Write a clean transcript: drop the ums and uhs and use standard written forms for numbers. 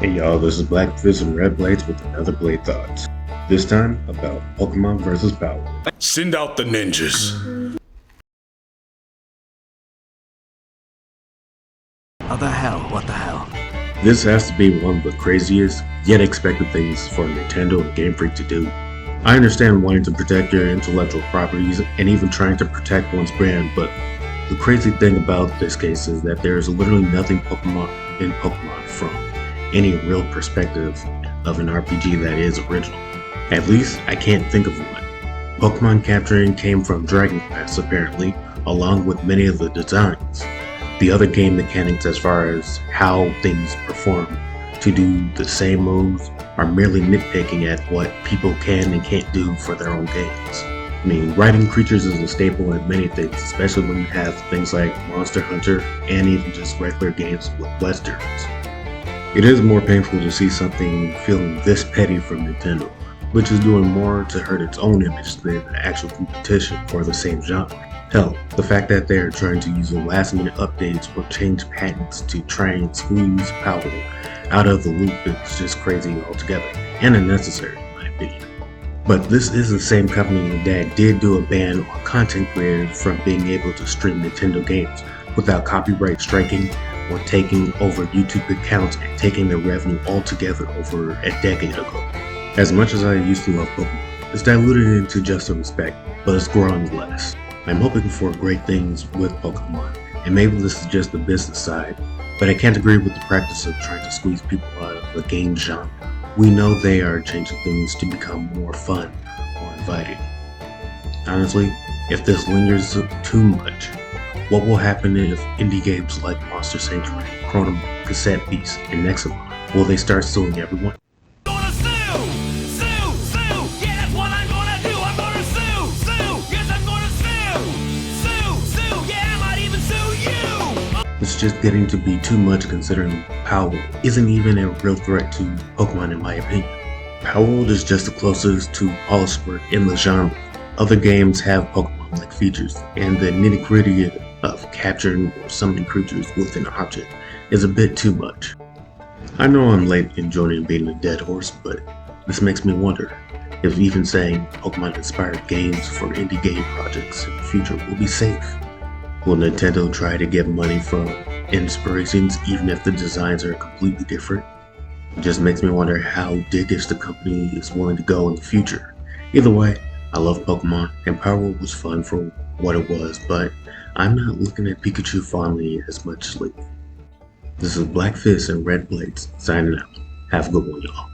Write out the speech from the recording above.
Hey y'all, this is Black Fist and Red Blades with another Blade Thoughts. This time about Pokemon vs. Palworld. Send out the ninjas. What the hell? This has to be one of the craziest, yet expected things for Nintendo and Game Freak to do. I understand wanting to protect your intellectual properties and even trying to protect one's brand, but the crazy thing about this case is that there is literally nothing in Pokemon from any real perspective of an RPG that is original. At least, I can't think of one. Pokemon capturing came from Dragon Quest apparently, along with many of the designs. The other game mechanics as far as how things perform to do the same moves are merely nitpicking at what people can and can't do for their own games. I mean, riding creatures is a staple in many things, especially when you have things like Monster Hunter and even just regular games with westerns. It is more painful to see something feeling this petty from Nintendo, which is doing more to hurt its own image than actual competition for the same genre. Hell, the fact that they are trying to use last-minute updates or change patents to try and squeeze Palworld out of the loop is just crazy altogether, and unnecessary in my opinion. But this is the same company that did do a ban on content creators from being able to stream Nintendo games without copyright striking or taking over YouTube accounts and taking their revenue altogether over a decade ago. As much as I used to love Pokemon, it's diluted into just a respect, but it's growing less. I'm hoping for great things with Pokemon, and maybe this is just the business side, but I can't agree with the practice of trying to squeeze people out of the game genre. We know they are changing things to become more fun or inviting. Honestly, if this lingers too much, what will happen if indie games like Monster Sanctuary, Chrono, Cassette Beast, and Nexamon, will they start suing everyone? It's just getting to be too much considering Palworld isn't even a real threat to Pokemon in my opinion. Palworld is just the closest to polished work in the genre. Other games have Pokemon-like features, and the nitty-gritty of capturing or summoning creatures with an object is a bit too much. I know I'm late in joining beating a dead horse, but this makes me wonder if even saying Pokemon-inspired games for indie game projects in the future will be safe. Will Nintendo try to get money from inspirations even if the designs are completely different? It just makes me wonder how dickish the company is willing to go in the future. Either way, I love Pokemon, and Palworld was fun for what it was, but I'm not looking at Pikachu fondly as much lately. This is Black Fist and Red Blades signing out. Have a good one, y'all.